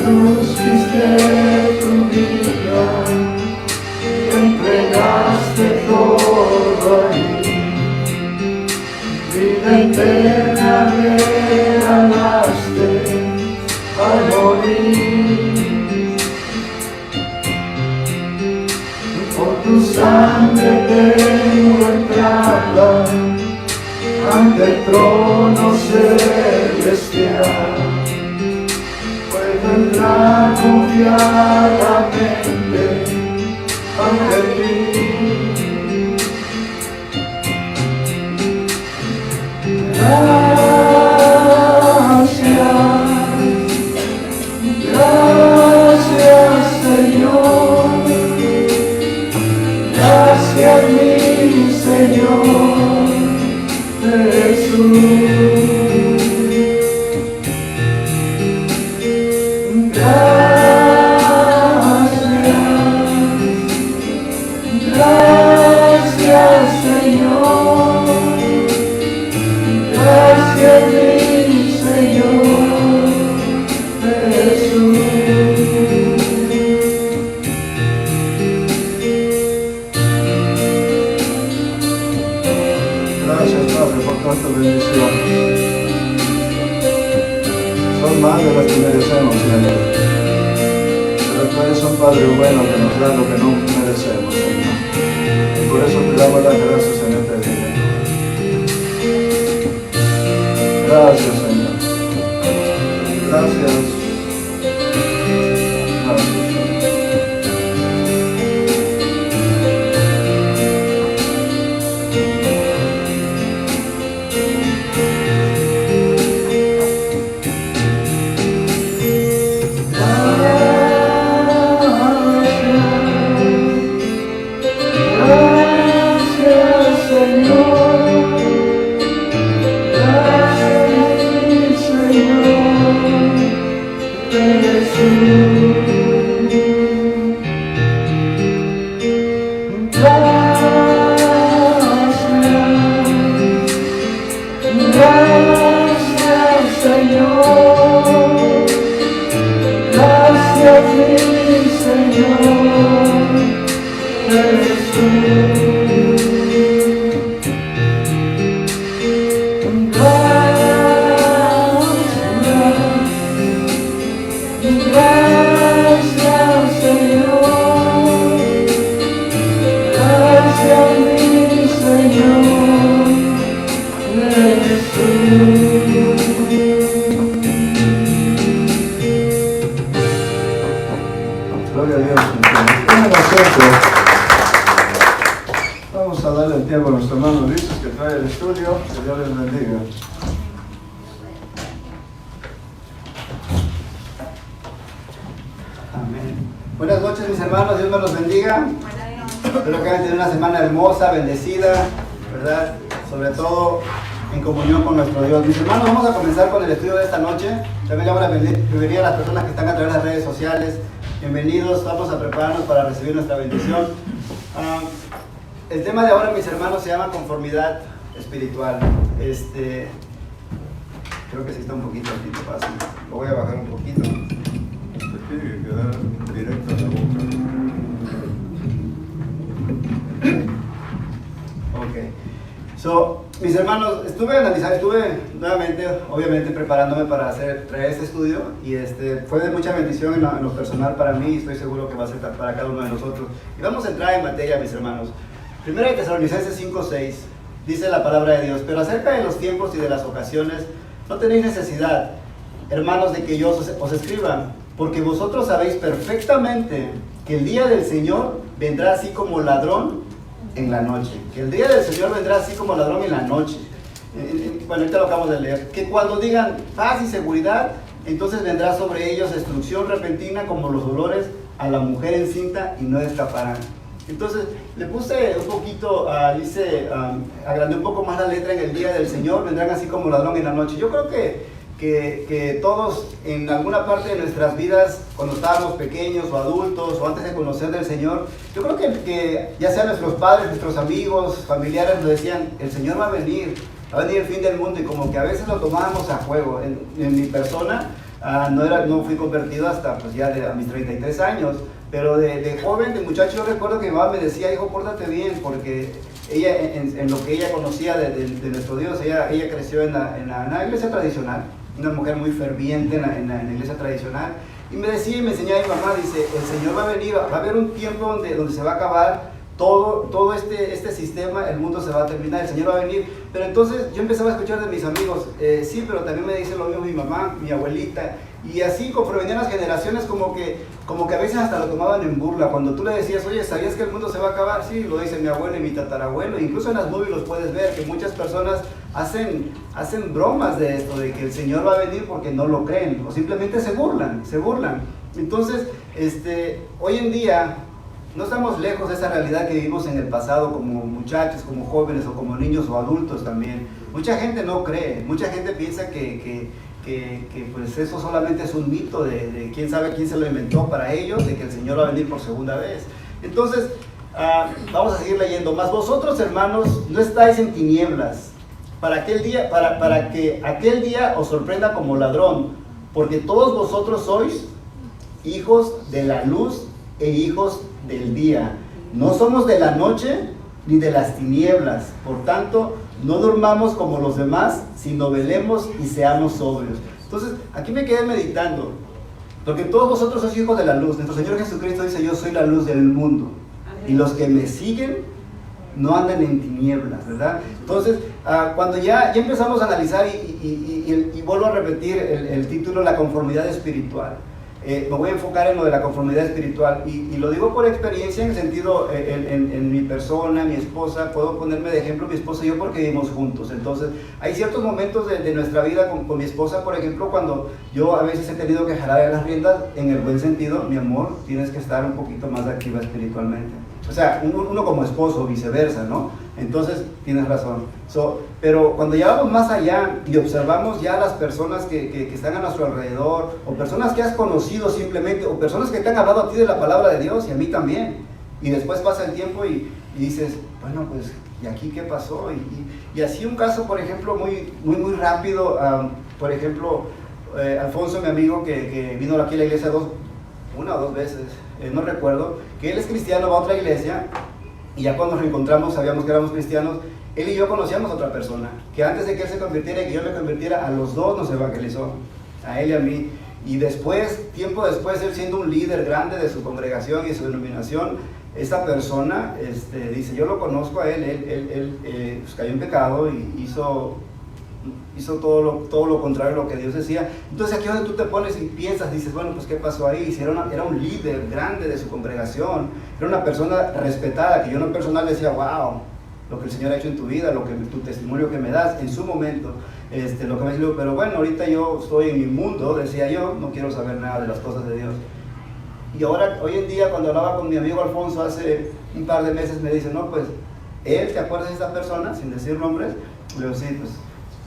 Jesús, fuiste tu vida, entregaste todo a mí, vida eterna regalaste al morir. Por tu sangre tengo entrada ante el trono celestial. Puedo entrar confiadamente ante ti. Gracias Señor, gracias mi Señor Jesús. Gracias Señor, gracias mi Señor Jesús. Gracias Padre por tantas bendiciones. Son más de las que merecemos, Señor. Pero tú eres un Padre bueno que nos da lo que no merecemos, Señor. Y por eso te damos las gracias en este día. Gracias, Señor. Gracias. Gloria a Dios. Vamos a darle el tiempo a nuestro hermano Luis que trae el estudio. Que Dios les bendiga. Amén. Buenas noches mis hermanos, Dios me los bendiga. Espero que hayan tenido una semana hermosa, bendecida, ¿verdad? Sobre todo en comunión con nuestro Dios. Mis hermanos, vamos a comenzar con el estudio de esta noche. También le vamos a pedir a las personas que están a través de las redes sociales. Bienvenidos, vamos a prepararnos para recibir nuestra bendición. El tema de ahora, mis hermanos, se llama conformidad espiritual. Creo que sí está un poquito fácil. Lo voy a bajar un poquito. Se tiene que quedar directo en la boca. Ok. Mis hermanos, estuve nuevamente, obviamente, preparándome para traer este estudio y fue de mucha bendición en lo personal para mí y estoy seguro que va a ser para cada uno de nosotros. Y vamos a entrar en materia, mis hermanos. Primera de Tesalonicenses 5:6 dice la palabra de Dios: pero acerca de los tiempos y de las ocasiones, no tenéis necesidad, hermanos, de que yo os escriba, porque vosotros sabéis perfectamente que el día del Señor vendrá así como ladrón en la noche. Que el día del Señor vendrá así como ladrón en la noche. Bueno, ahorita lo acabamos de leer. Que cuando digan paz y seguridad, entonces vendrá sobre ellos destrucción repentina como los dolores a la mujer encinta y no escaparán. Entonces, le puse un poquito, agrandé un poco más la letra: en el día del Señor vendrán así como ladrón en la noche. Yo creo que todos en alguna parte de nuestras vidas, cuando estábamos pequeños o adultos o antes de conocer del Señor, yo creo que ya sean nuestros padres, nuestros amigos, familiares, nos decían: el Señor va a venir el fin del mundo, y como que a veces lo tomábamos a juego. En mi persona, No fui convertido hasta pues ya a mis 33 años, pero de joven, de muchacho, yo recuerdo que mi mamá me decía, hijo, pórtate bien, porque ella, en lo que ella conocía de nuestro Dios, ella creció en la iglesia tradicional, una mujer muy ferviente en la iglesia tradicional, y me decía y me enseñaba mi mamá, dice, el Señor va a venir, va a haber un tiempo donde se va a acabar todo este sistema, el mundo se va a terminar, el Señor va a venir. Pero entonces yo empezaba a escuchar de mis amigos, sí, pero también me dice lo mismo mi mamá, mi abuelita, y así conforme venían las generaciones como que a veces hasta lo tomaban en burla. Cuando tú le decías, oye, ¿sabías que el mundo se va a acabar? Sí, lo dice mi abuelo y mi tatarabuelo, incluso en las movies los puedes ver, que muchas personas hacen bromas de esto, de que el Señor va a venir porque no lo creen, o simplemente se burlan. Entonces, hoy en día, no estamos lejos de esa realidad que vivimos en el pasado como muchachos, como jóvenes o como niños o adultos también. Mucha gente no cree, mucha gente piensa que pues eso solamente es un mito de quién sabe quién se lo inventó para ellos, de que el Señor va a venir por segunda vez. Entonces, vamos a seguir leyendo. Mas vosotros, hermanos, no estáis en tinieblas, para que aquel día os sorprenda como ladrón, porque todos vosotros sois hijos de la luz e hijos del día. No somos de la noche ni de las tinieblas. Por tanto, no durmamos como los demás, sino velemos y seamos sobrios. Entonces, aquí me quedé meditando, porque todos vosotros sois hijos de la luz. Nuestro Señor Jesucristo dice, yo soy la luz del mundo. Y los que me siguen no andan en tinieblas, ¿verdad? Entonces, cuando ya empezamos a analizar y vuelvo a repetir el título, la conformidad espiritual. Me voy a enfocar en lo de la conformidad espiritual y lo digo por experiencia en el sentido, en mi persona, mi esposa, puedo ponerme de ejemplo mi esposa y yo porque vivimos juntos. Entonces hay ciertos momentos de nuestra vida con mi esposa, por ejemplo, cuando yo a veces he tenido que jalar las riendas en el buen sentido, mi amor, tienes que estar un poquito más activa espiritualmente. O sea, uno como esposo, viceversa, ¿no? Entonces, tienes razón. Pero cuando ya vamos más allá y observamos ya las personas que están a nuestro alrededor, o personas que has conocido simplemente, o personas que te han hablado a ti de la palabra de Dios y a mí también, y después pasa el tiempo y dices, bueno, pues, ¿y aquí qué pasó? Y así un caso, por ejemplo, muy rápido, por ejemplo, Alfonso, mi amigo, que vino aquí a la iglesia una o dos veces, no recuerdo, que él es cristiano, va a otra iglesia, y ya cuando nos reencontramos sabíamos que éramos cristianos. Él y yo conocíamos a otra persona, que antes de que él se convirtiera y que yo me convirtiera, a los dos nos evangelizó, a él y a mí. Y después, tiempo después, él siendo un líder grande de su congregación y de su denominación, esta persona dice, yo lo conozco a él pues cayó en pecado y hizo todo lo contrario a lo que Dios decía. Entonces aquí donde tú te pones y piensas, dices, bueno, pues ¿qué pasó ahí? Si era un líder grande de su congregación, era una persona respetada, que yo en lo personal decía, wow, lo que el Señor ha hecho en tu vida, tu testimonio que me das en su momento, lo que me dijo, pero bueno, ahorita yo estoy en mi mundo, decía yo, no quiero saber nada de las cosas de Dios. Y ahora, hoy en día, cuando hablaba con mi amigo Alfonso hace un par de meses, me dice, no, pues, ¿te acuerdas de esta persona? Sin decir nombres. Le digo, sí, pues,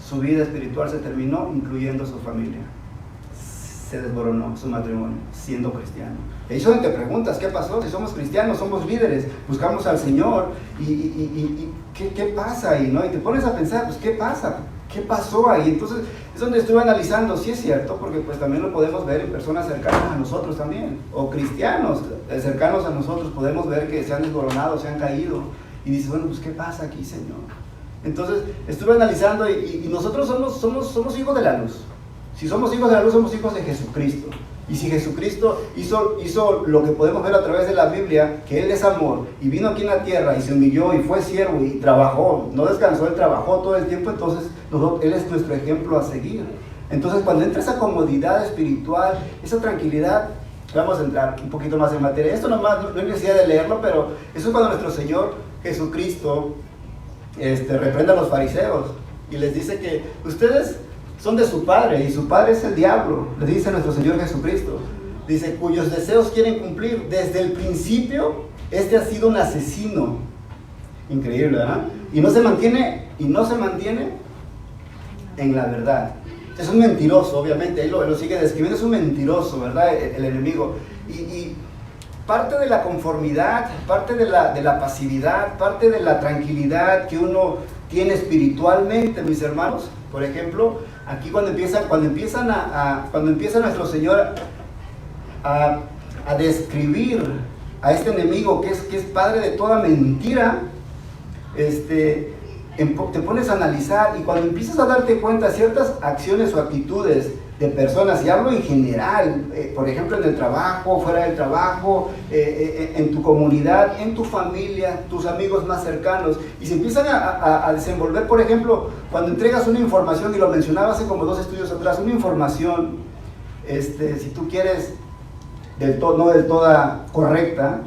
su vida espiritual se terminó, incluyendo su familia. Se desboronó su matrimonio, siendo cristiano. Y ahí es donde te preguntas, ¿qué pasó? Si somos cristianos, somos líderes, buscamos al Señor, ¿qué pasa ahí? ¿No? Y te pones a pensar, pues, ¿qué pasa? ¿Qué pasó ahí? Entonces, es donde estuve analizando, sí es cierto, porque pues también lo podemos ver en personas cercanas a nosotros también, o cristianos cercanos a nosotros, podemos ver que se han desboronado, se han caído, y dices, bueno, pues, ¿qué pasa aquí, Señor? Entonces, estuve analizando y nosotros somos hijos de la luz. Si somos hijos de la luz, somos hijos de Jesucristo. Y si Jesucristo hizo lo que podemos ver a través de la Biblia, que Él es amor, y vino aquí en la tierra, y se humilló, y fue siervo, y trabajó, no descansó, Él trabajó todo el tiempo, entonces Él es nuestro ejemplo a seguir. Entonces, cuando entra esa comodidad espiritual, esa tranquilidad, vamos a entrar un poquito más en materia. Esto nomás, no hay necesidad de leerlo, pero eso es cuando nuestro Señor Jesucristo reprende a los fariseos y les dice que ustedes son de su padre y su padre es el diablo, les dice nuestro Señor Jesucristo. Dice, cuyos deseos quieren cumplir. Desde el principio, ha sido un asesino. Increíble, ¿verdad? Y no se mantiene en la verdad. Es un mentiroso, obviamente, él lo sigue describiendo, es un mentiroso, ¿verdad? El enemigo. Y parte de la conformidad, parte de la pasividad, parte de la tranquilidad que uno tiene espiritualmente, mis hermanos, por ejemplo, Aquí cuando empieza nuestro Señor a describir a este enemigo que es padre de toda mentira, te pones a analizar, y cuando empiezas a darte cuenta ciertas acciones o actitudes de personas, y hablo en general, por ejemplo en el trabajo, fuera del trabajo, en tu comunidad, en tu familia, tus amigos más cercanos, y se empiezan a desenvolver, por ejemplo, cuando entregas una información, y lo mencionaba hace como 2 estudios atrás, una información, si tú quieres, no del toda correcta,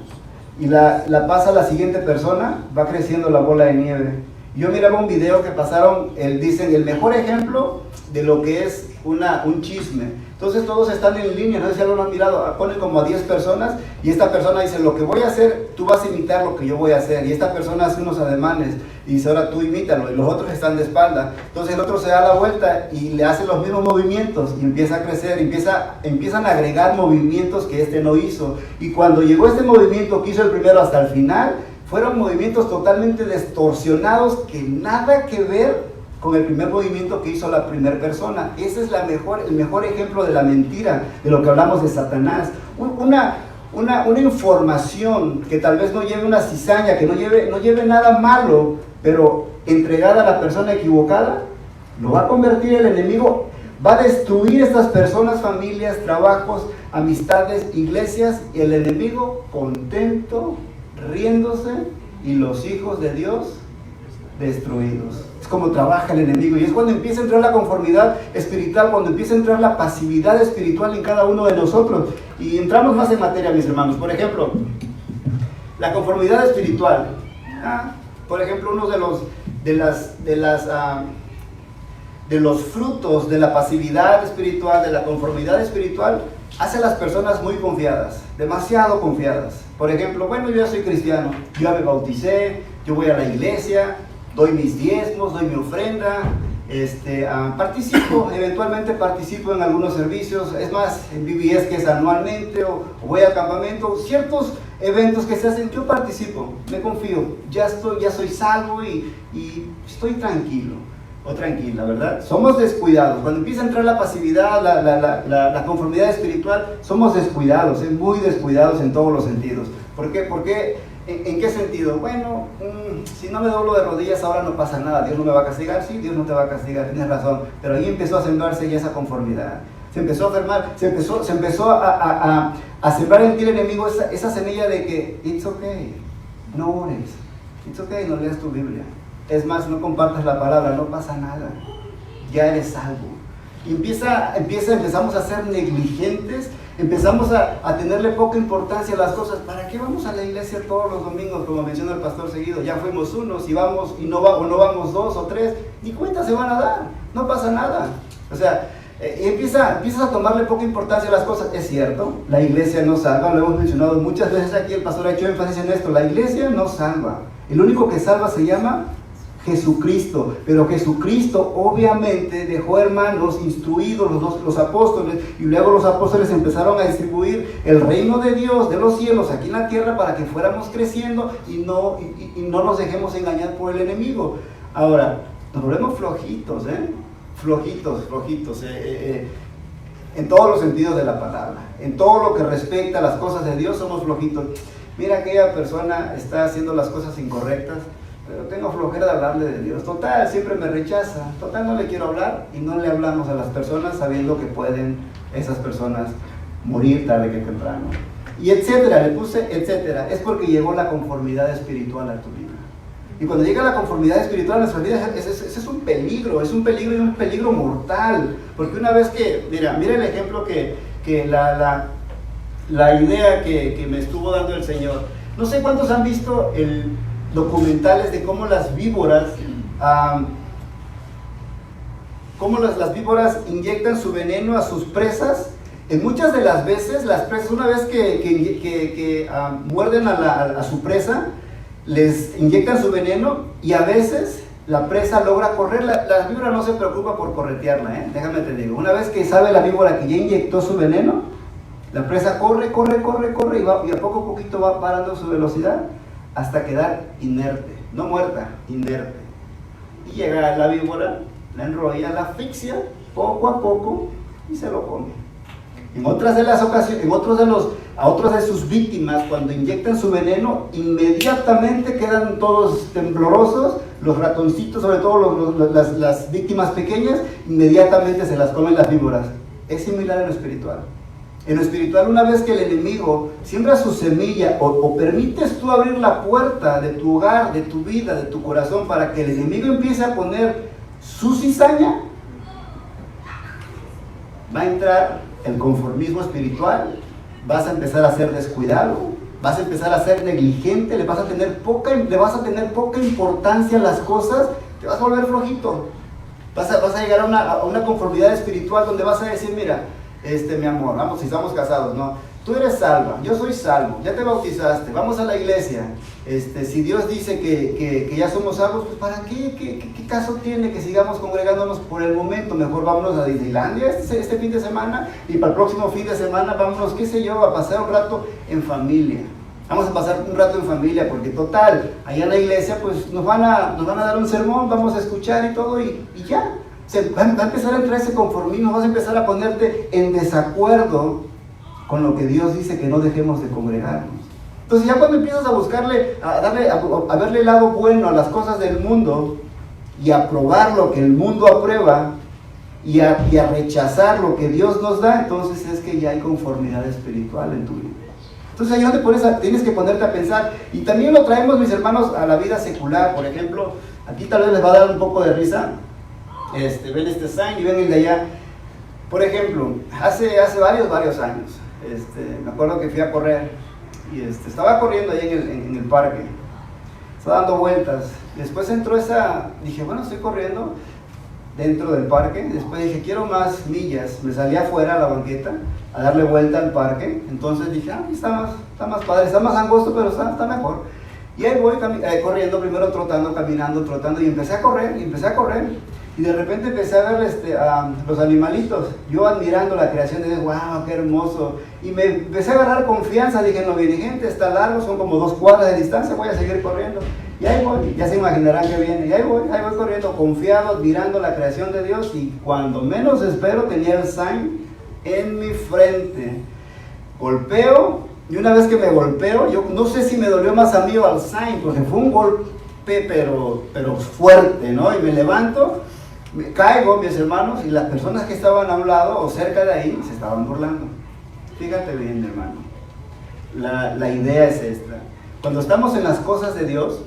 y la pasa a la siguiente persona, va creciendo la bola de nieve. Yo miraba un video que pasaron, dicen, el mejor ejemplo de lo que es un chisme. Entonces todos están en línea, no sé si algo lo han mirado, ponen como a 10 personas, y esta persona dice, lo que voy a hacer, tú vas a imitar lo que yo voy a hacer, y esta persona hace unos ademanes, y dice, ahora tú imítalo, y los otros están de espalda. Entonces el otro se da la vuelta y le hace los mismos movimientos, y empieza a crecer, empiezan a agregar movimientos que este no hizo, y cuando llegó este movimiento que hizo el primero hasta el final, fueron movimientos totalmente distorsionados, que nada que ver con el primer movimiento que hizo la primera persona. Ese es el mejor ejemplo de la mentira, de lo que hablamos de Satanás. Una información que tal vez no lleve una cizaña, que no lleve nada malo, pero entregada a la persona equivocada, lo va a convertir el enemigo, va a destruir estas personas, familias, trabajos, amistades, iglesias, y el enemigo contento, riéndose, y los hijos de Dios destruidos. Es como trabaja el enemigo, y es cuando empieza a entrar la conformidad espiritual, cuando empieza a entrar la pasividad espiritual en cada uno de nosotros. Y entramos más en materia, mis hermanos. Por ejemplo, la conformidad espiritual. Por ejemplo, uno de los frutos de la pasividad espiritual, de la conformidad espiritual, hace a las personas muy confiadas, demasiado confiadas. Por ejemplo, bueno, yo ya soy cristiano, yo ya me bauticé, yo voy a la iglesia, doy mis diezmos, doy mi ofrenda, eventualmente participo en algunos servicios, es más, en BBS, que es anualmente, o voy al campamento, ciertos eventos que se hacen, yo participo, me confío, ya soy salvo y estoy tranquilo o tranquila, ¿verdad? Somos descuidados. Cuando empieza a entrar la pasividad, la conformidad espiritual, somos descuidados, muy descuidados en todos los sentidos. ¿Por qué? Porque, ¿en qué sentido? Bueno, si no me doblo de rodillas ahora no pasa nada, Dios no me va a castigar. Sí, Dios no te va a castigar, tienes razón, pero ahí empezó a sembrarse ya esa conformidad. Se empezó a enfermar, se empezó a sembrar en ti el enemigo esa semilla de que it's okay, no ores, it's okay, no leas tu Biblia. Es más, no compartas la palabra, no pasa nada, ya eres salvo. Y empezamos a ser negligentes, empezamos a tenerle poca importancia a las cosas. ¿Para qué vamos a la iglesia todos los domingos, como menciona el pastor seguido? Ya fuimos unos, y no vamos 2 o 3, ni cuenta se van a dar, no pasa nada. O sea, empiezas a tomarle poca importancia a las cosas. Es cierto, la iglesia no salva, lo hemos mencionado muchas veces aquí, el pastor ha hecho énfasis en esto, la iglesia no salva. El único que salva se llama Jesucristo, pero Jesucristo obviamente dejó hermanos instruidos, los apóstoles, y luego los apóstoles empezaron a distribuir el reino de Dios, de los cielos, aquí en la tierra, para que fuéramos creciendo y no nos dejemos engañar por el enemigo. Ahora, nos volvemos flojitos, flojitos, en todos los sentidos de la palabra, en todo lo que respecta a las cosas de Dios somos flojitos. Mira, aquella persona está haciendo las cosas incorrectas, pero tengo flojera de hablarle de Dios. Total, siempre me rechaza. Total, no le quiero hablar, y no le hablamos a las personas sabiendo que pueden esas personas morir tarde que temprano. Y etcétera, le puse etcétera. Es porque llegó la conformidad espiritual a tu vida. Y cuando llega la conformidad espiritual a nuestras vidas, ese es un peligro y un peligro mortal. Porque una vez que, mira el ejemplo que la idea que me estuvo dando el Señor. No sé cuántos han visto documentales de cómo las víboras las víboras inyectan su veneno a sus presas. En muchas de las veces, las presas, una vez que muerden a su presa, les inyectan su veneno, y a veces la presa logra correr. La víbora no se preocupa por corretearla, déjame te digo. Una vez que sabe la víbora que ya inyectó su veneno, la presa corre, y a poco a poquito va parando su velocidad, hasta quedar inerte, no muerta, inerte. Y llega la víbora, la enrolla, la asfixia, poco a poco, y se lo come. En otras de las ocasiones, a otros de sus víctimas, cuando inyectan su veneno, inmediatamente quedan todos temblorosos, los ratoncitos, sobre todo las víctimas pequeñas, inmediatamente se las comen las víboras. Es similar en lo espiritual. En lo espiritual, una vez que el enemigo siembra su semilla, o permites tú abrir la puerta de tu hogar, de tu vida, de tu corazón, para que el enemigo empiece a poner su cizaña, va a entrar el conformismo espiritual, vas a empezar a ser descuidado, vas a empezar a ser negligente, le vas a tener poca importancia a las cosas, te vas a volver flojito, vas a llegar a una conformidad espiritual donde vas a decir, mira, mi amor, vamos, si estamos casados, ¿no? Tú eres salva, yo soy salvo, ya te bautizaste, vamos a la iglesia. Si Dios dice que ya somos salvos, pues ¿para qué? ¿Qué caso tiene que sigamos congregándonos por el momento? Mejor vámonos a Disneylandia este fin de semana, y para el próximo fin de semana vámonos, qué sé yo, a pasar un rato en familia. Vamos a pasar un rato en familia, porque total, allá en la iglesia pues nos van a dar un sermón, vamos a escuchar y todo, y ya. Va a empezar a entrar ese conformismo, vas a empezar a ponerte en desacuerdo con lo que Dios dice que no dejemos de congregarnos. Entonces ya cuando empiezas a buscarle, a verle el lado bueno a las cosas del mundo, y a probar lo que el mundo aprueba, y a rechazar lo que Dios nos da, entonces es que ya hay conformidad espiritual en tu vida. Entonces ahí donde tienes que ponerte a pensar, y también lo traemos, mis hermanos, a la vida secular. Por ejemplo, aquí tal vez les va a dar un poco de risa, ven este sign y ven el de allá. Por ejemplo, hace varios años, me acuerdo que fui a correr, y estaba corriendo ahí en el parque, estaba dando vueltas, después entró dije, bueno, estoy corriendo dentro del parque, después dije, quiero más millas, me salí afuera a la banqueta a darle vuelta al parque, entonces dije, está más padre, está más angosto, pero está mejor. Y ahí voy corriendo, primero trotando, caminando, trotando, y empecé a correr, y de repente empecé a ver a los animalitos, yo admirando la creación de Dios, wow, qué hermoso, y me empecé a agarrar confianza, dije, no, viene gente, está largo, son como 2 cuadras de distancia, voy a seguir corriendo, y ahí voy, ya se imaginarán que viene, y ahí voy corriendo, confiado, admirando la creación de Dios, y cuando menos espero tenía el sign en mi frente, golpeo, y una vez que me golpeo, yo no sé si me dolió más a mí o al sign, porque fue un golpe pero fuerte, ¿no? Y me levanto, me caigo, mis hermanos, y las personas que estaban a un lado o cerca de ahí se estaban burlando. Fíjate bien, hermano, la idea es esta. Cuando estamos en las cosas de Dios,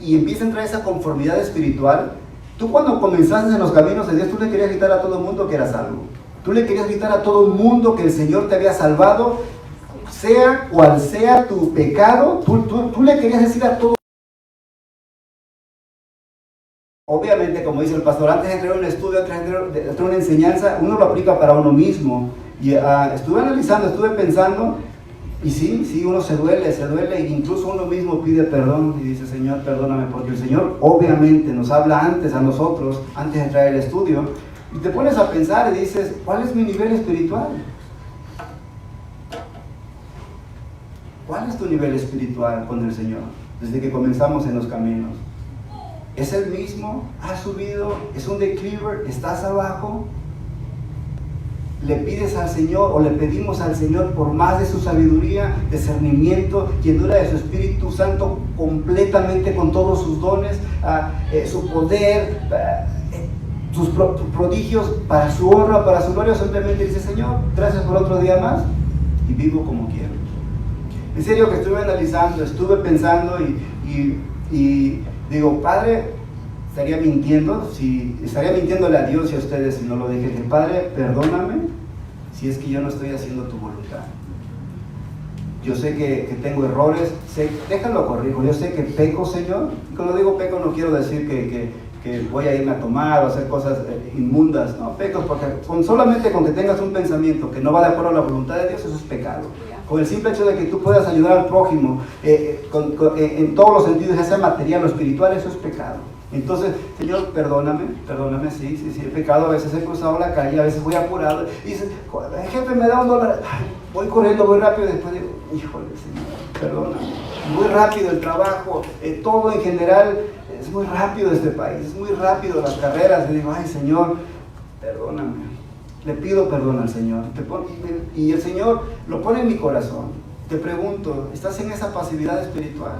y empieza a entrar esa conformidad espiritual, tú cuando comenzaste en los caminos de Dios, tú le querías gritar a todo el mundo que eras salvo. Tú le querías gritar a todo el mundo que el Señor te había salvado, sea cual sea tu pecado, tú le querías decir a todo. Obviamente, como dice el pastor, antes de entrar a un estudio, antes de entrar a una enseñanza, uno lo aplica para uno mismo. Y estuve analizando, estuve pensando, y sí, uno se duele, e incluso uno mismo pide perdón y dice, Señor, perdóname, porque el Señor obviamente nos habla antes a nosotros, antes de entrar al estudio, y te pones a pensar y dices, ¿cuál es mi nivel espiritual? ¿Cuál es tu nivel espiritual con el Señor desde que comenzamos en los caminos? ¿Es el mismo? ¿Has subido? ¿Es un declive? ¿Estás abajo? ¿Le pides al Señor o le pedimos al Señor por más de su sabiduría, discernimiento, llenura de su Espíritu Santo completamente con todos sus dones, su poder, sus prodigios para su honra, para su gloria? Simplemente dice, Señor, gracias por otro día más y vivo como quiero. En serio que estuve analizando, estuve pensando y digo, Padre, estaría mintiéndole a Dios y a ustedes si no lo dije. Padre, perdóname si es que yo no estoy haciendo tu voluntad. Yo sé que tengo errores, déjalo corrijo, yo sé que peco, Señor. Y cuando digo peco no quiero decir que voy a irme a tomar o hacer cosas inmundas, no, pecos, porque solamente con que tengas un pensamiento que no va de acuerdo a la voluntad de Dios, eso es pecado. Con el simple hecho de que tú puedas ayudar al prójimo en todos los sentidos, ya sea material o espiritual, eso es pecado. Entonces, Señor, perdóname, sí, he pecado, a veces he cruzado la calle, a veces voy apurado, y dices, jefe, me da $1, voy corriendo, voy rápido, y después digo, híjole, Señor, perdóname, muy rápido el trabajo, todo en general, Es muy rápido este país, es muy rápido las carreras. Y digo, ay Señor, perdóname. Le pido perdón al Señor. Y el Señor lo pone en mi corazón. Te pregunto, ¿estás en esa pasividad espiritual?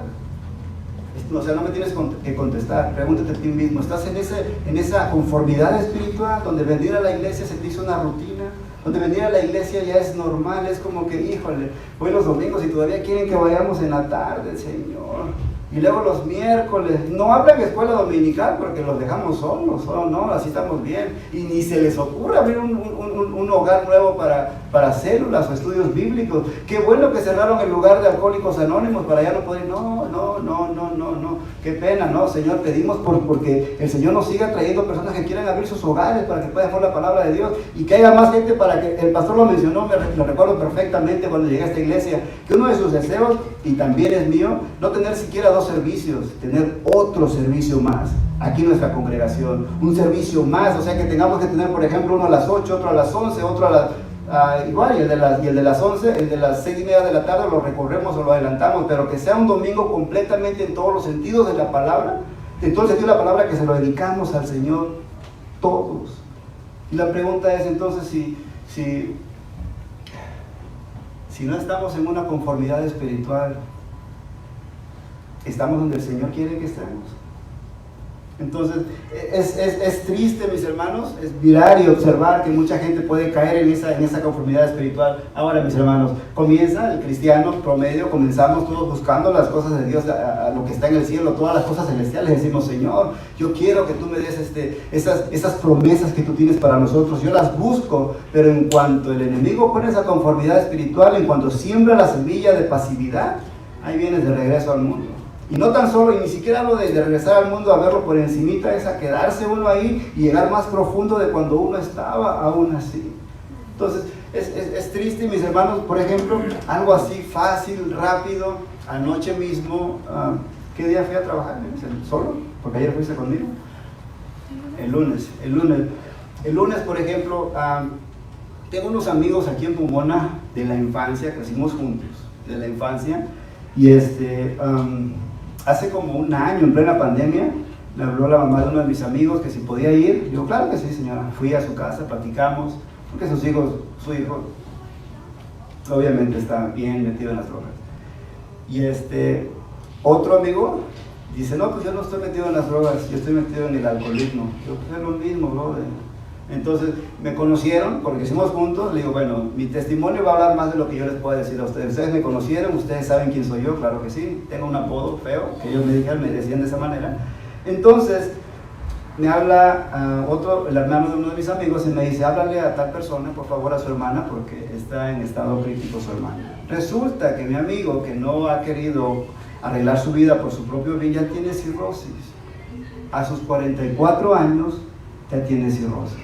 O sea, no me tienes que contestar. Pregúntate a ti mismo, ¿estás en esa conformidad espiritual donde venir a la iglesia se te hizo una rutina? Donde venir a la iglesia ya es normal, es como que, híjole, voy los domingos y todavía quieren que vayamos en la tarde, Señor. Y luego los miércoles, no hablan de escuela dominical porque los dejamos solos, no, así estamos bien. Y ni se les ocurre abrir un hogar nuevo para células o estudios bíblicos. Qué bueno que cerraron el lugar de Alcohólicos Anónimos para ya no poder, no. Qué pena, no, Señor, pedimos porque el Señor nos siga trayendo personas que quieran abrir sus hogares para que puedan ver la palabra de Dios y que haya más gente para que, el pastor lo mencionó, lo recuerdo perfectamente cuando llegué a esta iglesia, que uno de sus deseos, y también es mío, no tener siquiera 2 servicios, tener otro servicio más, aquí en nuestra congregación, un servicio más, o sea que tengamos que tener, por ejemplo, uno a las 8, otro a las 11, otro a las... igual, y el de las 11, el de las 6:30 de la tarde lo recorremos o lo adelantamos, pero que sea un domingo completamente en todos los sentidos de la palabra, en todo el sentido de la palabra, que se lo dedicamos al Señor todos. Y la pregunta es entonces si no estamos en una conformidad espiritual, ¿estamos donde el Señor quiere que estemos? Entonces, es triste, mis hermanos, es mirar y observar que mucha gente puede caer en esa conformidad espiritual. Ahora, mis hermanos, comienza el cristiano promedio, comenzamos todos buscando las cosas de Dios, a lo que está en el cielo, todas las cosas celestiales. Decimos, Señor, yo quiero que tú me des esas promesas que tú tienes para nosotros. Yo las busco, pero en cuanto el enemigo pone esa conformidad espiritual, en cuanto siembra la semilla de pasividad, ahí vienes de regreso al mundo. Y no tan solo, y ni siquiera hablo de regresar al mundo a verlo por encimita, es a quedarse uno ahí y llegar más profundo de cuando uno estaba aún así. Entonces, es triste, mis hermanos, por ejemplo, algo así fácil, rápido, anoche mismo, ¿qué día fui a trabajar? ¿Solo? Porque ayer fuiste conmigo. El lunes, por ejemplo, tengo unos amigos aquí en Pomona de la infancia, crecimos juntos, de la infancia, y hace como un año, en plena pandemia, me habló la mamá de uno de mis amigos que si podía ir. Yo, claro que sí, señora. Fui a su casa, platicamos, porque su hijo obviamente está bien metido en las drogas. Y otro amigo dice, no, pues yo no estoy metido en las drogas, yo estoy metido en el alcoholismo. Yo, pues es lo mismo, brother. Entonces me conocieron porque hicimos juntos. Le digo, bueno, mi testimonio va a hablar más de lo que yo les puedo decir a ustedes. Ustedes me conocieron, ustedes saben quién soy yo, claro que sí. Tengo un apodo feo que ellos me decían de esa manera. Entonces me habla el hermano de uno de mis amigos y me dice, háblale a tal persona, por favor, a su hermana, porque está en estado crítico su hermana. Resulta que mi amigo, que no ha querido arreglar su vida por su propio bien, ya tiene cirrosis. A sus 44 años ya tiene cirrosis.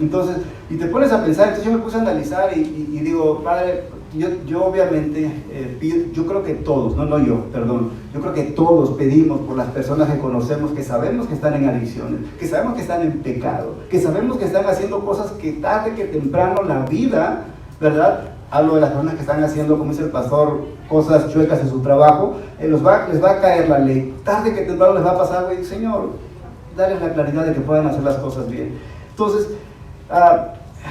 Entonces, y te pones a pensar, entonces yo me puse a analizar y digo, padre, yo obviamente yo creo que todos, yo creo que todos pedimos por las personas que conocemos, que sabemos que están en adicciones, que sabemos que están en pecado, que sabemos que están haciendo cosas que tarde que temprano la vida, ¿verdad? Hablo de las personas que están haciendo, como dice el pastor, cosas chuecas en su trabajo, les va a caer la ley, tarde que temprano les va a pasar, güey, Señor, darles la claridad de que puedan hacer las cosas bien. Entonces,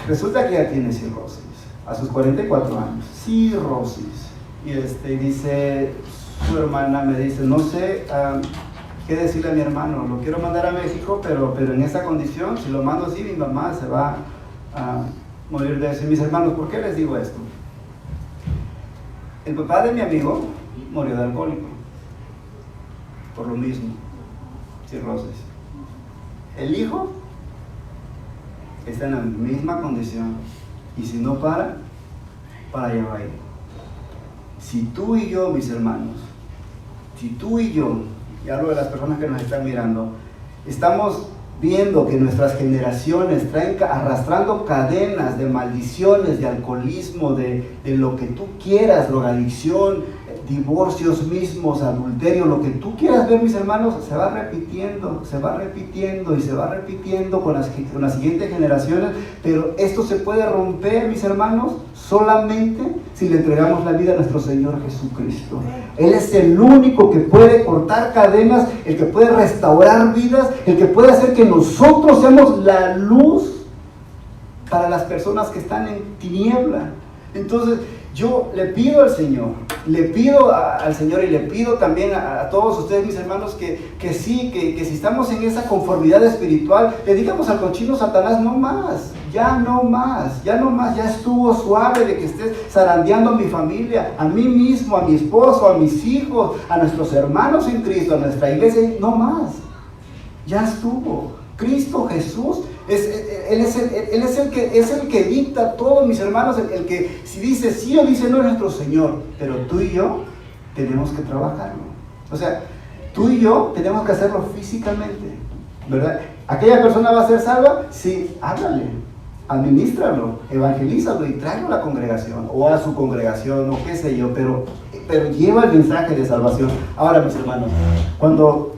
resulta que ya tiene cirrosis, a sus 44 años, cirrosis. Y dice, su hermana me dice, no sé qué decirle a mi hermano, lo quiero mandar a México, pero en esa condición, si lo mando así, mi mamá se va a morir de eso. Y mis hermanos, ¿por qué les digo esto? El papá de mi amigo murió de alcohólico, por lo mismo, cirrosis. El hijo está en la misma condición y si no para allá va a ir. Si tú y yo, mis hermanos, si tú y yo, y hablo de las personas que nos están mirando, estamos viendo que nuestras generaciones traen arrastrando cadenas de maldiciones, de alcoholismo, de lo que tú quieras, drogadicción, divorcios mismos, adulterio, lo que tú quieras ver, mis hermanos, se va repitiendo y se va repitiendo con las siguientes generaciones, pero esto se puede romper, mis hermanos, solamente si le entregamos la vida a nuestro Señor Jesucristo. Él es el único que puede cortar cadenas, el que puede restaurar vidas, el que puede hacer que nosotros seamos la luz para las personas que están en tiniebla. Entonces, yo le pido al Señor y le pido también a todos ustedes, mis hermanos, que si estamos en esa conformidad espiritual, le digamos al cochino Satanás, no más, ya estuvo suave de que estés zarandeando a mi familia, a mí mismo, a mi esposo, a mis hijos, a nuestros hermanos en Cristo, a nuestra iglesia, no más, ya estuvo. Cristo Jesús, Él es el que dicta todo, mis hermanos, el que si dice sí o dice no es nuestro Señor, pero tú y yo tenemos que trabajarlo. O sea, tú y yo tenemos que hacerlo físicamente, ¿verdad? ¿Aquella persona va a ser salva? Sí, háblale, administralo, evangelízalo y tráelo a la congregación, o a su congregación, o qué sé yo, pero lleva el mensaje de salvación. Ahora, mis hermanos, cuando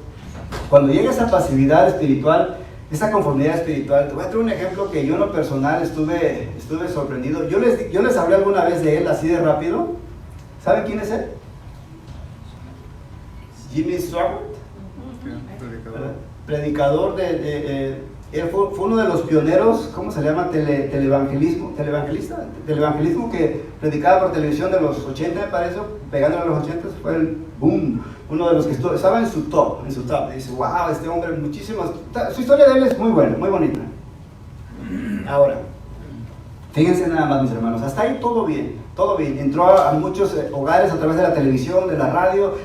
llega esa pasividad espiritual, esa conformidad espiritual, te voy a traer un ejemplo que yo en lo personal estuve sorprendido. Yo les hablé alguna vez de él así de rápido. ¿Saben quién es él? Jimmy Swaggart, predicador él fue uno de los pioneros, ¿cómo se llama? Televangelismo que predicaba por televisión de los 80, me parece, pegándole a los 80, fue el boom. Uno de los que estaba en su top, dice, wow, este hombre, muchísimas, su historia de él es muy buena, muy bonita. Ahora, fíjense nada más, mis hermanos, hasta ahí todo bien, entró a muchos hogares a través de la televisión, de la radio,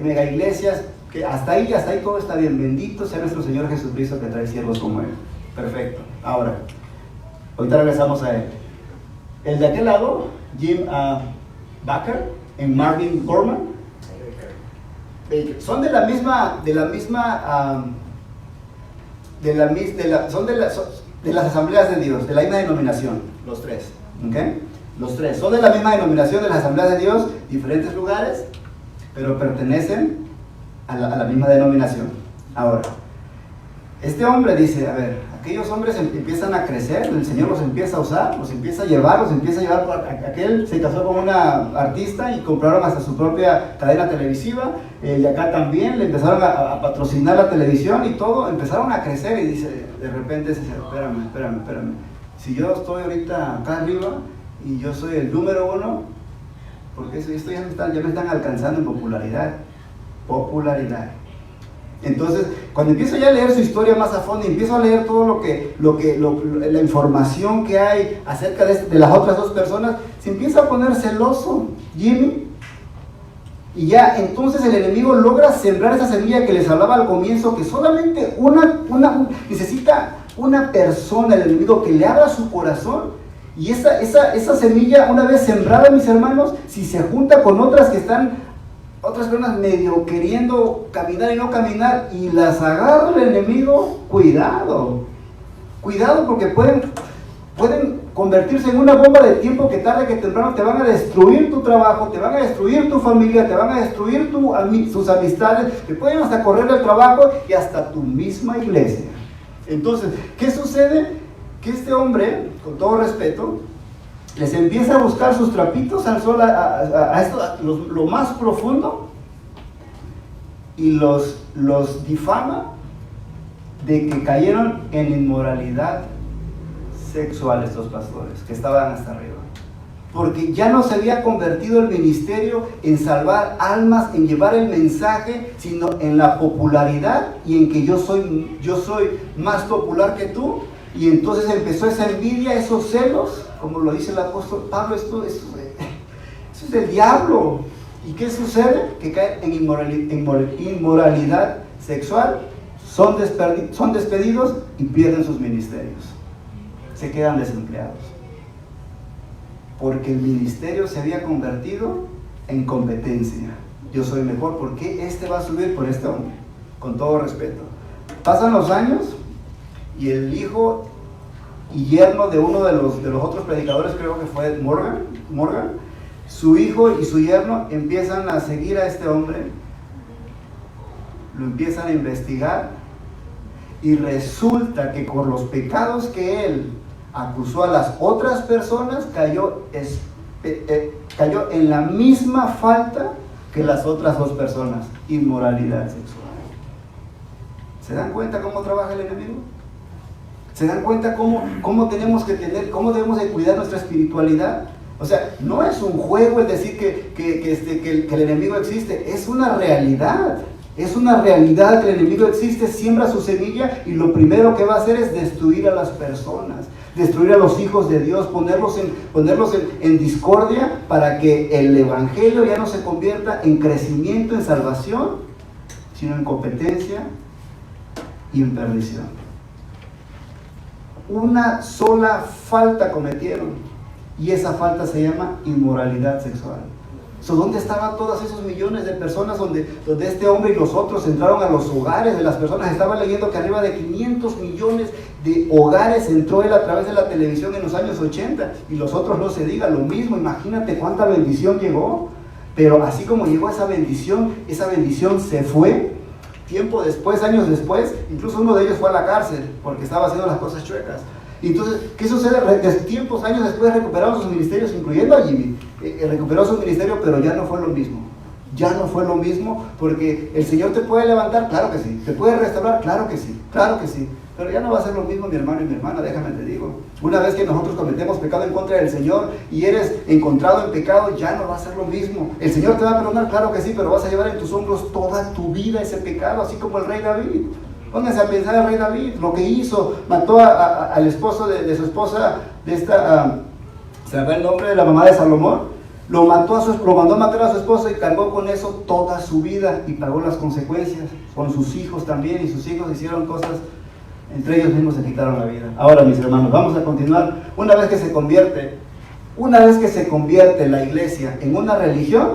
mega iglesias, que hasta ahí todo está bien. Bendito sea nuestro Señor Jesucristo que trae siervos como él. Perfecto. Ahora, ahorita regresamos a él. El de aquel lado, Jim Bakker y Marvin Gorman, son de las asambleas de Dios, de la misma denominación, los tres, ¿okay? Los tres son de la misma denominación, de las asambleas de Dios, diferentes lugares, pero pertenecen a la misma denominación. Ahora, este hombre dice, a ver, aquellos hombres empiezan a crecer, el Señor los empieza a usar, los empieza a llevar, aquel se casó con una artista y compraron hasta su propia cadena televisiva, y acá también le empezaron a patrocinar la televisión y todo, empezaron a crecer y dice, de repente dice, espérame, si yo estoy ahorita acá arriba y yo soy el número uno, porque esto ya me están alcanzando en popularidad. Entonces, cuando empiezo ya a leer su historia más a fondo y empiezo a leer todo la información que hay acerca de las otras dos personas, se empieza a poner celoso Jimmy, y ya entonces el enemigo logra sembrar esa semilla que les hablaba al comienzo, que solamente necesita una persona, el enemigo, que le abra su corazón, y esa semilla, una vez sembrada, mis hermanos, si se junta con otras personas medio queriendo caminar y no caminar, y las agarra el enemigo, cuidado, porque pueden convertirse en una bomba de tiempo que tarde que temprano te van a destruir tu trabajo, te van a destruir tu familia, te van a destruir sus amistades, te pueden hasta correr del trabajo y hasta tu misma iglesia. Entonces, ¿qué sucede? Que este hombre, con todo respeto, les empieza a buscar sus trapitos al sol a lo más profundo, y los difama de que cayeron en inmoralidad sexual estos pastores, que estaban hasta arriba. Porque ya no se había convertido el ministerio en salvar almas, en llevar el mensaje, sino en la popularidad y en que yo soy más popular que tú. Y entonces empezó esa envidia, esos celos, como lo dice el apóstol Pablo, eso es del diablo. ¿Y qué sucede? Que caen en inmoralidad sexual, son despedidos y pierden sus ministerios. Se quedan desempleados. Porque el ministerio se había convertido en competencia. Yo soy mejor, ¿por qué este va a subir por este hombre? Con todo respeto. Pasan los años y el hijo y yerno de uno de los otros predicadores, creo que fue Morgan, Su hijo y su yerno empiezan a seguir a este hombre, lo empiezan a investigar y resulta que por los pecados que él acusó a las otras personas, cayó en la misma falta que las otras dos personas, inmoralidad sexual. ¿Se dan cuenta cómo trabaja el enemigo? ¿Se dan cuenta cómo tenemos que tener, cómo debemos de cuidar nuestra espiritualidad? O sea, no es un juego el decir que el enemigo existe, es una realidad. Es una realidad que el enemigo existe, siembra su semilla y lo primero que va a hacer es destruir a las personas, destruir a los hijos de Dios, ponerlos en discordia para que el evangelio ya no se convierta en crecimiento, en salvación, sino en competencia y en perdición. Una sola falta cometieron y esa falta se llama inmoralidad sexual. ¿Dónde estaban todos esos millones de personas donde este hombre y los otros entraron a los hogares de las personas? Estaba leyendo que arriba de 500 millones de hogares entró él a través de la televisión en los años 80 y los otros no se diga lo mismo. Imagínate cuánta bendición llegó, pero así como llegó esa bendición se fue. Tiempo después, años después, incluso uno de ellos fue a la cárcel porque estaba haciendo las cosas chuecas. Y entonces, ¿qué sucede? Años después recuperaron sus ministerios, incluyendo a Jimmy. Recuperó su ministerio, pero ya no fue lo mismo. Ya no fue lo mismo, porque el Señor te puede levantar, claro que sí. Te puede restaurar, claro que sí. Claro que sí. Pero ya no va a ser lo mismo, mi hermano y mi hermana, déjame te digo. Una vez que nosotros cometemos pecado en contra del Señor y eres encontrado en pecado, ya no va a ser lo mismo. El Señor te va a perdonar, claro que sí, pero vas a llevar en tus hombros toda tu vida ese pecado, así como el rey David. Pónganse a pensar el rey David, lo que hizo, mató al esposo de su esposa, se me va el nombre de la mamá de Salomón, lo mandó a matar a su esposa y cargó con eso toda su vida y pagó las consecuencias, con sus hijos también, y sus hijos hicieron cosas, entre ellos mismos se quitaron la vida. Ahora, mis hermanos, vamos a continuar. Una vez que se convierte la iglesia en una religión,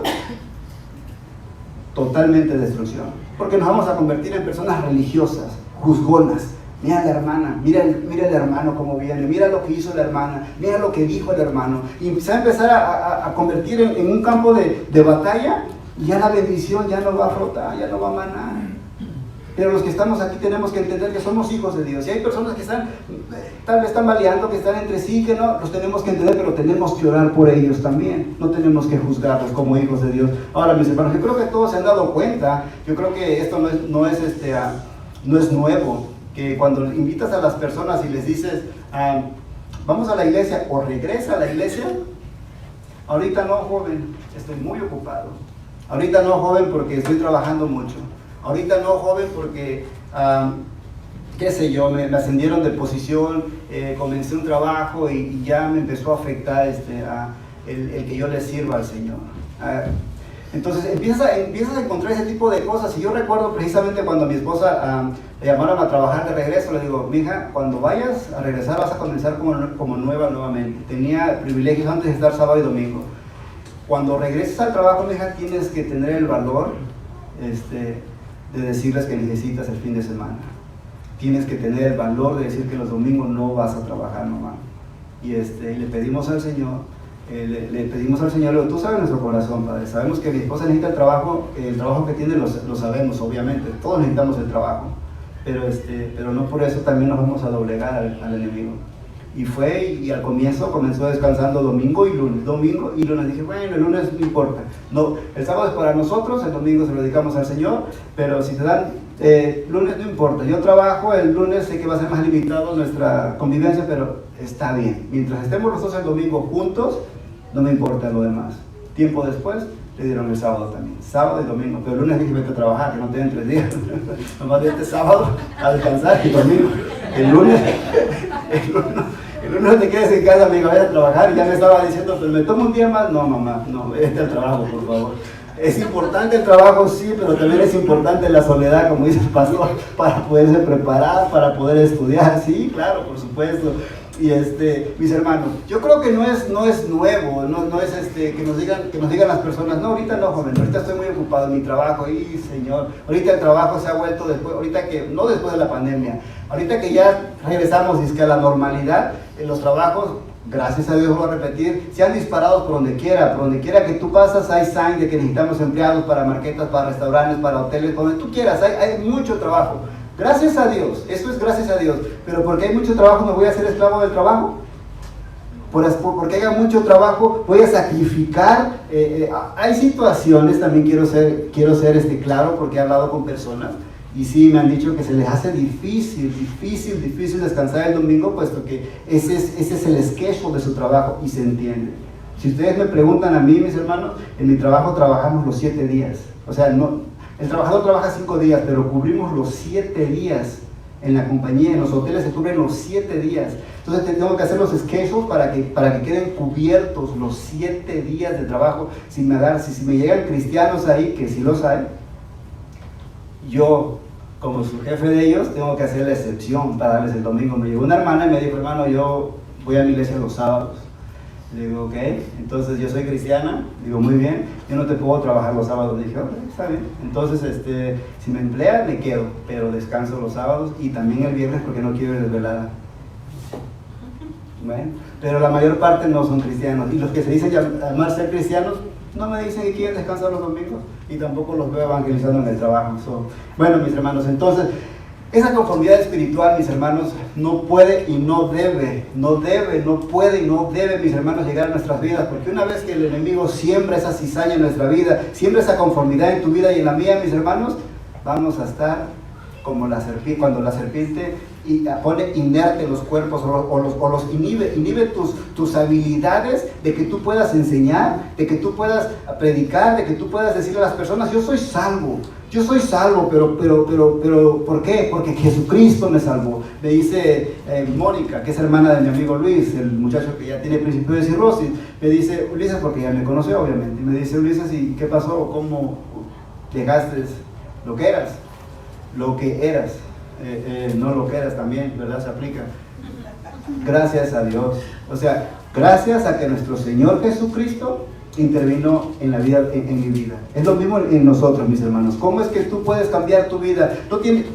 totalmente destrucción. Porque nos vamos a convertir en personas religiosas, juzgonas. Mira la hermana, mira el hermano cómo viene, mira lo que hizo la hermana, mira lo que dijo el hermano. Y se va a empezar a convertir en un campo de batalla y ya la bendición ya no va a frotar, ya no va a manar. Pero los que estamos aquí tenemos que entender que somos hijos de Dios. Y hay personas que tal vez están baleando, que están entre sí, que no, los tenemos que entender, pero tenemos que orar por ellos también. No tenemos que juzgarlos como hijos de Dios. Ahora, mis hermanos, yo creo que todos se han dado cuenta, yo creo que esto no es nuevo, que cuando invitas a las personas y les dices, vamos a la iglesia o regresa a la iglesia, ahorita no, joven, estoy muy ocupado. Ahorita no, joven, porque estoy trabajando mucho. Ahorita no, joven, porque, qué sé yo, me ascendieron de posición, comencé un trabajo y ya me empezó a afectar el que yo le sirva al Señor. Entonces empiezas a encontrar ese tipo de cosas. Y yo recuerdo precisamente cuando a mi esposa le llamaron a trabajar de regreso, le digo, mija, cuando vayas a regresar vas a comenzar como nueva nuevamente. Tenía privilegios antes de estar sábado y domingo. Cuando regreses al trabajo, mija, tienes que tener el valor de decirles que necesitas el fin de semana. Tienes que tener el valor de decir que los domingos no vas a trabajar, mamá. Y le pedimos al Señor, le digo, tú sabes nuestro corazón, Padre, sabemos que mi esposa necesita el trabajo que tiene lo sabemos, obviamente, todos necesitamos el trabajo, pero no por eso también nos vamos a doblegar al enemigo. Y fue, y al comienzo comenzó descansando domingo y lunes. Dije, bueno, el lunes no importa. No, el sábado es para nosotros, el domingo se lo dedicamos al Señor, pero si te dan lunes no importa. Yo trabajo, el lunes sé que va a ser más limitado nuestra convivencia, pero está bien. Mientras estemos los dos el domingo juntos, no me importa lo demás. Tiempo después, le dieron el sábado también. Sábado y domingo, pero el lunes dije, vete a trabajar, que no te den 3 días. Nomás de este sábado a descansar y domingo. El lunes no te quedes en casa, amigo, vaya a trabajar. Y ya me estaba diciendo, pero me tomo un día más. No, mamá, no, vete al trabajo, por favor. Es importante el trabajo, sí, pero también es importante la soledad, como dice el pastor, para poderse preparar, para poder estudiar. Sí, claro, por supuesto. Y mis hermanos, yo creo que no es nuevo, no es que nos digan las personas, no, ahorita no, joven, ahorita estoy muy ocupado en mi trabajo. Y Señor, ahorita el trabajo se ha vuelto no después de la pandemia, ahorita que ya regresamos a la normalidad, los trabajos Gracias a Dios, voy a repetir, sean disparados por donde quiera que tú pasas, hay sign de que necesitamos empleados para marquetas, para restaurantes, para hoteles, donde tú quieras, hay mucho trabajo. Gracias a Dios, eso es gracias a Dios, pero porque hay mucho trabajo, ¿me voy a hacer esclavo del trabajo? Porque haya mucho trabajo, voy a sacrificar. Hay situaciones, también quiero ser claro, porque he hablado con personas, y sí me han dicho que se les hace difícil descansar el domingo, puesto que ese es el schedule de su trabajo, y se entiende. Si ustedes me preguntan a mí, mis hermanos, en mi trabajo trabajamos los 7 días. O sea, no, el trabajador trabaja 5 días, pero cubrimos los 7 días. En la compañía, en los hoteles se cubren los 7 días. Entonces tengo que hacer los schedules para que queden cubiertos los 7 días de trabajo. Si me llegan cristianos ahí, que sí los hay, yo, como su jefe de ellos, tengo que hacer la excepción para darles el domingo. Me llegó una hermana y me dijo, hermano, yo voy a mi iglesia los sábados. Le digo, ok, entonces yo soy cristiana. Digo, muy bien, yo no te puedo trabajar los sábados. Le dije, ok, está bien. Entonces, si me emplean, me quedo, pero descanso los sábados y también el viernes porque no quiero ir desvelada. Bueno, pero la mayor parte no son cristianos. Y los que se dicen llamar ser cristianos, no me dicen que quieren descansar los domingos y tampoco los veo evangelizando en el trabajo. Bueno, mis hermanos, entonces, esa conformidad espiritual, mis hermanos, no puede y no debe, mis hermanos, llegar a nuestras vidas, porque una vez que el enemigo siembra esa cizaña en nuestra vida, siembra esa conformidad en tu vida y en la mía, mis hermanos, vamos a estar como la serpiente, cuando la serpiente pone inerte los cuerpos o los inhibe tus habilidades de que tú puedas enseñar, de que tú puedas predicar, de que tú puedas decirle a las personas, yo soy salvo, pero ¿por qué? Porque Jesucristo me salvó. Me dice Mónica, que es hermana de mi amigo Luis, el muchacho que ya tiene principio de cirrosis, me dice, Ulises, porque ya me conoció obviamente, y me dice, Ulises, ¿y qué pasó? ¿Cómo dejaste lo que eras? Lo que eras, no lo que eras también, ¿verdad? Se aplica. Gracias a Dios, o sea, gracias a que nuestro Señor Jesucristo intervino en la vida, en mi vida. Es lo mismo en nosotros, mis hermanos. ¿Cómo es que tú puedes cambiar tu vida?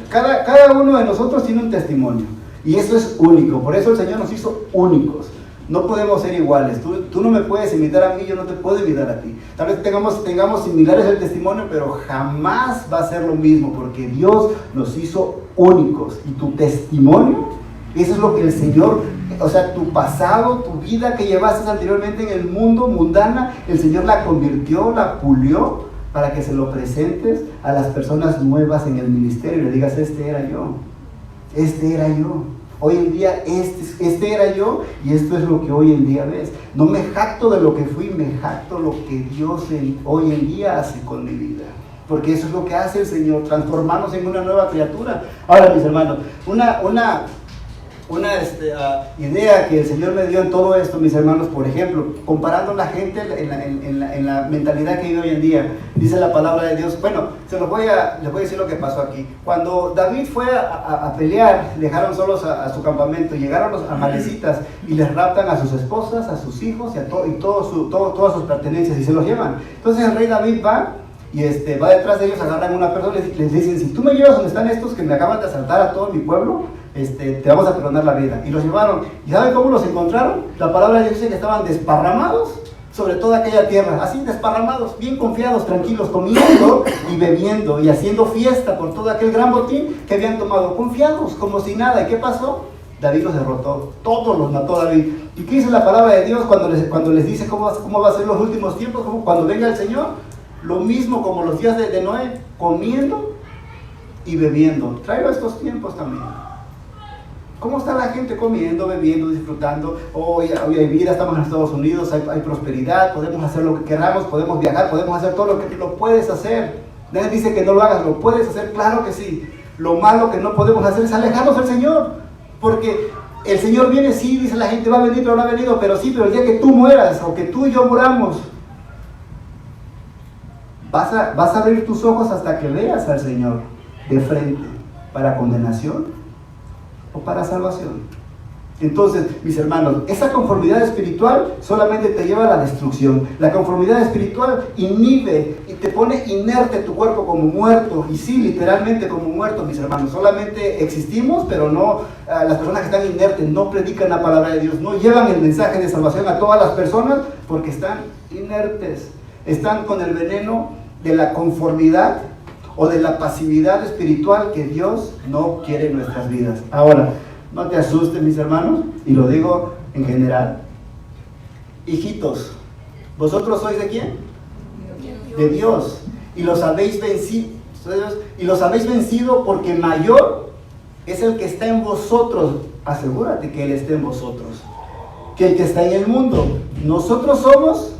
Cada uno de nosotros tiene un testimonio, y eso es único. Por eso el Señor nos hizo únicos. No podemos ser iguales. Tú no me puedes imitar a mí, yo no te puedo imitar a ti. Tal vez tengamos similares el testimonio, pero jamás va a ser lo mismo, porque Dios nos hizo únicos. Y tu testimonio, eso es lo que el Señor, o sea, tu pasado, tu vida que llevaste anteriormente en el mundo mundana, el Señor la convirtió, la pulió, para que se lo presentes a las personas nuevas en el ministerio y le digas, este era yo. Hoy en día este era yo, y esto es lo que hoy en día ves. No me jacto de lo que fui, me jacto lo que Dios hoy en día hace con mi vida. Porque eso es lo que hace el Señor, transformarnos en una nueva criatura. Ahora, mis hermanos, una idea que el Señor me dio en todo esto, mis hermanos, por ejemplo, comparando la gente en la mentalidad que vive hoy en día, dice la palabra de Dios. Bueno, les voy a decir lo que pasó aquí. Cuando David fue a pelear, dejaron solos a su campamento, llegaron los amalecitas y les raptan a sus esposas, a sus hijos y todas sus pertenencias, y se los llevan. Entonces el rey David va y va detrás de ellos, agarran a una persona y les dicen, si tú me llevas donde están estos que me acaban de asaltar a todo mi pueblo, te vamos a perdonar la vida. Y los llevaron. ¿Y saben cómo los encontraron? La palabra de Dios dice que estaban desparramados sobre toda aquella tierra, así desparramados, bien confiados, tranquilos, comiendo y bebiendo y haciendo fiesta por todo aquel gran botín que habían tomado, confiados, como si nada. ¿Y qué pasó? David los derrotó, todos los mató David. ¿Y qué dice la palabra de Dios cuando les dice cómo va a ser los últimos tiempos? Cuando venga el Señor, lo mismo como los días de Noé, comiendo y bebiendo. Traigo estos tiempos también. ¿Cómo está la gente comiendo, bebiendo, disfrutando? Hoy hay vida, estamos en Estados Unidos, hay prosperidad, podemos hacer lo que queramos, podemos viajar, podemos hacer todo lo que lo puedes hacer. Nadie dice que no lo hagas, lo puedes hacer, claro que sí. Lo malo que no podemos hacer es alejarnos del Señor, porque el Señor viene, sí, dice la gente, va a venir, pero no ha venido, pero sí, pero el día que tú mueras, o que tú y yo muramos, vas a abrir tus ojos hasta que veas al Señor de frente, para condenación o para salvación. Entonces, mis hermanos, esa conformidad espiritual solamente te lleva a la destrucción. La conformidad espiritual inhibe y te pone inerte tu cuerpo como muerto. Y sí, literalmente como muerto, mis hermanos. Solamente existimos, pero no, las personas que están inertes no predican la palabra de Dios, no llevan el mensaje de salvación a todas las personas porque están inertes. Están con el veneno de la conformidad o de la pasividad espiritual que Dios no quiere en nuestras vidas. Ahora, no te asustes, mis hermanos, y lo digo en general. Hijitos, ¿vosotros sois de quién? De Dios. Y los habéis vencido. Y los habéis vencido porque mayor es el que está en vosotros. Asegúrate que Él esté en vosotros que el que está en el mundo. Nosotros somos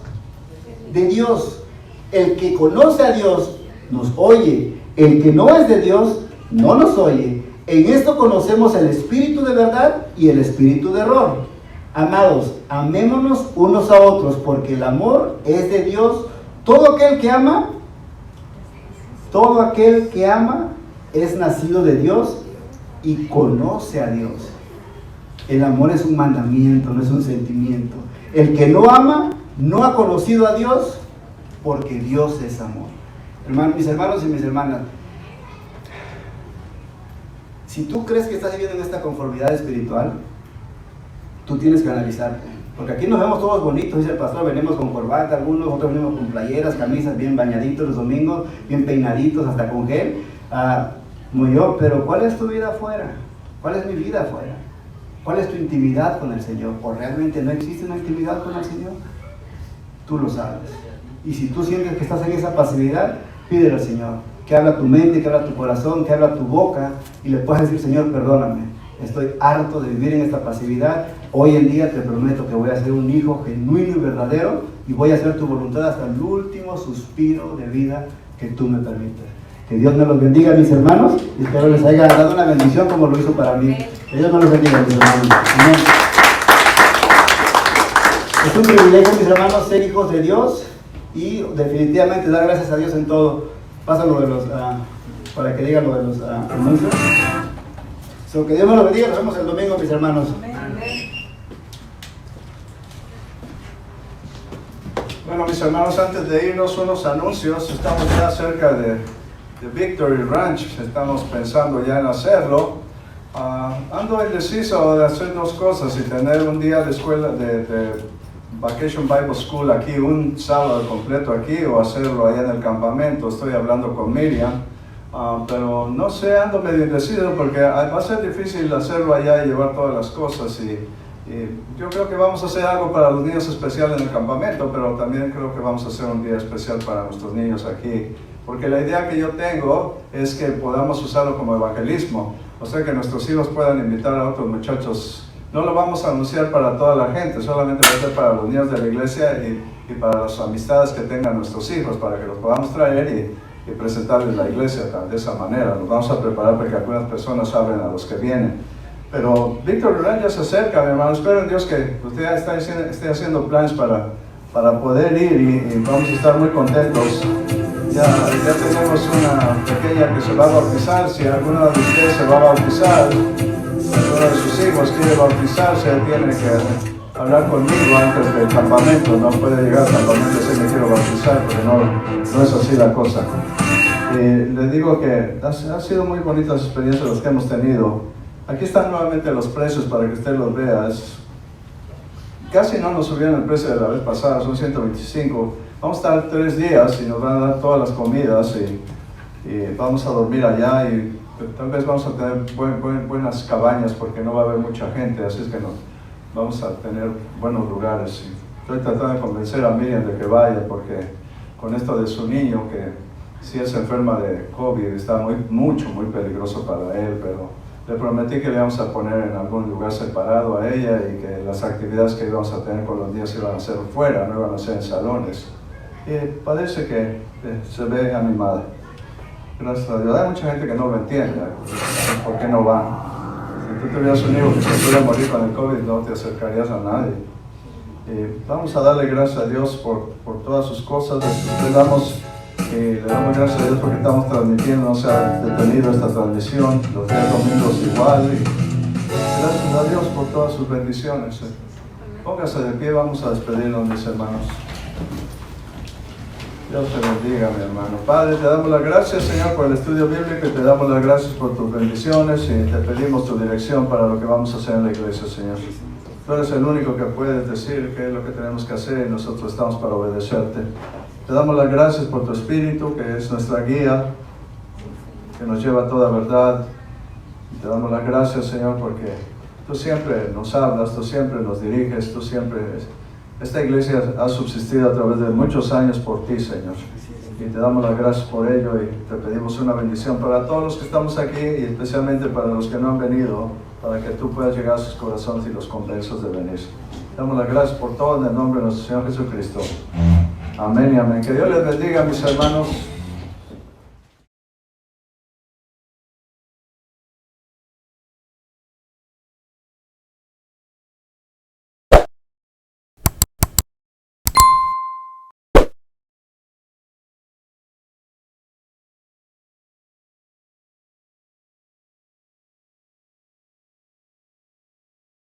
de Dios. El que conoce a Dios nos oye. El que no es de Dios no nos oye. En esto conocemos el espíritu de verdad y el espíritu de error. Amados, amémonos unos a otros, porque el amor es de Dios. Todo aquel que ama es nacido de Dios y conoce a Dios. El amor es un mandamiento, no es un sentimiento. El que no ama no ha conocido a Dios, porque Dios es amor. Mis hermanos y mis hermanas, si tú crees que estás viviendo en esta conformidad espiritual, tú tienes que analizarte. Porque aquí nos vemos todos bonitos, dice el pastor, venimos con corbata, algunos, otros venimos con playeras, camisas, bien bañaditos los domingos, bien peinaditos, hasta con gel, como yo. Pero ¿cuál es tu vida afuera? ¿Cuál es mi vida afuera? ¿Cuál es tu intimidad con el Señor? ¿O realmente no existe una intimidad con el Señor? Tú lo sabes. Y si tú sientes que estás en esa pasividad, pídele al Señor que habla tu mente, que habla tu corazón, que habla tu boca, y le puedes decir: Señor, perdóname, estoy harto de vivir en esta pasividad. Hoy en día te prometo que voy a ser un hijo genuino y verdadero, y voy a hacer tu voluntad hasta el último suspiro de vida que tú me permitas. Que Dios me los bendiga, mis hermanos, y espero les haya dado una bendición como lo hizo para mí. Que Dios me los bendiga, mis hermanos. Amén. Es un privilegio, mis hermanos, ser hijos de Dios, y definitivamente dar gracias a Dios en todo. Pasa lo de los, para que digan lo de los anuncios. Que Dios me los bendiga, nos vemos el domingo, mis hermanos. Bueno, mis hermanos, antes de irnos, unos anuncios. Estamos ya cerca de Victory Ranch, estamos pensando ya en hacerlo. Ando indeciso de hacer dos cosas: y tener un día de escuela de Vacation Bible School aquí, un sábado completo aquí, o hacerlo allá en el campamento. Estoy hablando con Miriam, pero no sé, ando medio indeciso porque va a ser difícil hacerlo allá y llevar todas las cosas, y yo creo que vamos a hacer algo para los niños especial en el campamento, pero también creo que vamos a hacer un día especial para nuestros niños aquí, porque la idea que yo tengo es que podamos usarlo como evangelismo, o sea, que nuestros hijos puedan invitar a otros muchachos. No lo vamos a anunciar para toda la gente, solamente va a ser para los niños de la iglesia y para las amistades que tengan nuestros hijos, para que los podamos traer y presentarles la iglesia de esa manera. Nos vamos a preparar para que algunas personas hablen a los que vienen. Pero Víctor Durán ya se acerca, mi hermano. Espero en Dios que usted ya esté haciendo planes para poder ir, y vamos a estar muy contentos. Ya tenemos una pequeña que se va a bautizar. Si alguno de ustedes se va a bautizar, uno de sus hijos quiere bautizarse, tiene que hablar conmigo antes del campamento. No puede llegar al campamento y decir: me quiero bautizar, porque no es así la cosa. Le digo que han sido muy bonitas experiencias las que hemos tenido. Aquí están nuevamente los precios para que usted los vea. Casi no nos subieron el precio de la vez pasada, son 125. Vamos a estar 3 días y nos van a dar todas las comidas, y vamos a dormir allá, y tal vez vamos a tener buenas cabañas porque no va a haber mucha gente, así es que vamos a tener buenos lugares. Estoy tratando de convencer a Miriam de que vaya, porque con esto de su niño, que si él se enferma de COVID, está muy peligroso para él, pero le prometí que le íbamos a poner en algún lugar separado a ella, y que las actividades que íbamos a tener con los niños iban a ser fuera, no iban a ser en salones. Y parece que se ve animada. Gracias a Dios. Hay mucha gente que no lo entiende, ¿por qué no va? Si tú tuvieras un hijo que se pudiera morir con el COVID, no te acercarías a nadie. Vamos a darle gracias a Dios por todas sus cosas. Le damos gracias a Dios porque estamos transmitiendo, no se ha detenido esta transmisión, los días domingos igual, Gracias a Dios por todas sus bendiciones. Póngase de pie, vamos a despedirnos, mis hermanos. Dios te bendiga, mi hermano. Padre, te damos las gracias, Señor, por el estudio bíblico y te damos las gracias por tus bendiciones y te pedimos tu dirección para lo que vamos a hacer en la iglesia, Señor. Tú eres el único que puedes decir qué es lo que tenemos que hacer y nosotros estamos para obedecerte. Te damos las gracias por tu Espíritu, que es nuestra guía, que nos lleva a toda verdad. Te damos las gracias, Señor, porque tú siempre nos hablas, tú siempre nos diriges, tú siempre... Esta iglesia ha subsistido a través de muchos años por ti, Señor. Y te damos las gracias por ello y te pedimos una bendición para todos los que estamos aquí y especialmente para los que no han venido, para que tú puedas llegar a sus corazones y los convenzas de venir. Te damos las gracias por todo en el nombre de nuestro Señor Jesucristo. Amén y amén. Que Dios les bendiga, mis hermanos.